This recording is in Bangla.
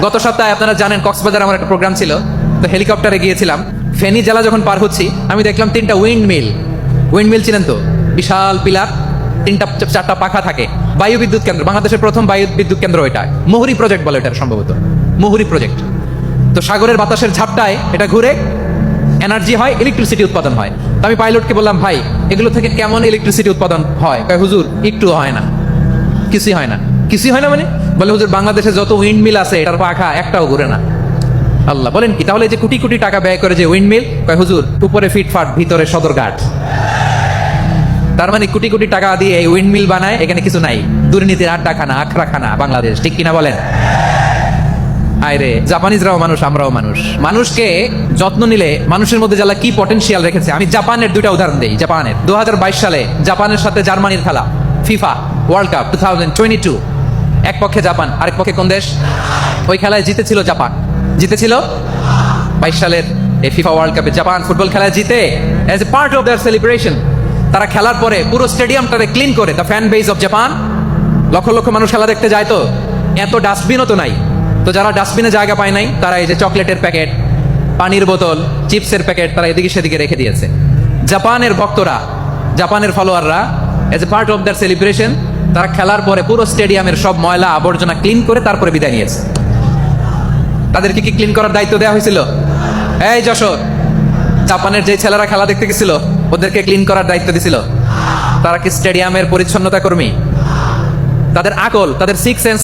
গত সপ্তাহে আপনারা জানেন কক্সবাজার আমার একটা প্রোগ্রাম ছিল, তো হেলিকপ্টারে গিয়েছিলাম। ফেনী জেলা যখন পার হচ্ছি আমি দেখলাম 3টা উইন্ড মিল চিনেন তো, বিশাল পিলার, 3টা 4টা পাখা থাকে। বায়ু বিদ্যুৎ কেন্দ্র, বাংলাদেশের প্রথম বায়ু বিদ্যুৎ কেন্দ্র এটা। মুহুরী প্রজেক্ট বলে এটা সম্ভবত, মুহুরী প্রজেক্ট। তো সাগরের বাতাসের ঝাপটায় এটা ঘুরে এনার্জি হয়, ইলেকট্রিসিটি উৎপাদন হয়। তো আমি পাইলটকে বললাম, ভাই এগুলো থেকে কেমন ইলেকট্রিসিটি উৎপাদন হয়? কয় হুজুর একটু হয় না, কিছুই হয় না। কিছুই হয় না মানে? বলে হুজুর বাংলাদেশে যত উইন্ড মিল আছে এটার পাখা একটাও ঘুরে না। আল্লাহ, বলেন কি? তাহলে যে কোটি কোটি টাকা ব্যয় করে যে উইন্ড মিল, কয় হুজুর উপরে ফিটফাট ভিতরে সদরঘাট। তার মানে কোটি কোটি টাকা দিয়ে এই উইন্ড মিল বানায়, এখানে কিছু নাই। দুর্নীতির আড্ডাখানা, আখড়াখানা বাংলাদেশ, ঠিক কিনা বলেন? আরে জাপানিজরাও মানুষ, আমরাও মানুষ। মানুষকে যত্ন নিলে মানুষের মধ্যে যারা কি পটেনশিয়াল রেখেছে। আমি জাপানের 2টা উদাহরণ দেই। জাপানের 2022 সালে জাপানের সাথে জার্মানির খেলা, ফিফা ওয়ার্ল্ড কাপ 2022। এক পক্ষে জাপান, আরেক পক্ষে কোন দেশ? ওই খেলায় জিতেছিল জাপান, জিতেছিল 22 সালের এই ফিফা ওয়ার্ল্ড কাপে। জাপান ফুটবল খেলায় জিতে, as a part of their celebration তারা খেলার পরে পুরো স্টেডিয়ামটারে ক্লিন করে, the fan base of Japan. Lakh lakh মানুষ খেলা দেখতে যায়, তো এত ডাস্টবিনও তো নাই। তো যারা ডাস্টবিনে জায়গা পায় নাই, তারা এই যে চকলেটের প্যাকেট, পানির বোতল, চিপসের প্যাকেট তারা এদিকে সেদিকে রেখে দিয়েছে। জাপানের ভক্তরা, জাপানের ফলোয়াররা, as a part of their celebration তারা খেলার পরে পুরো স্টেডিয়ামের সব ময়লা আবর্জনা ক্লিন করে তারপরে বিদায় নিয়েছে। তাদেরকে কি ক্লিন করার দায়িত্ব দেওয়া হয়েছিল? এই যশোর, জাপানের যে ছেলেরা খেলা দেখতে গেছিল ওদেরকে ক্লিন করার দায়িত্ব দিছিল। তারা কি স্টেডিয়ামের পরিচ্ছন্নতা কর্মী? তাদের আকল, তাদের সিক্স সেন্স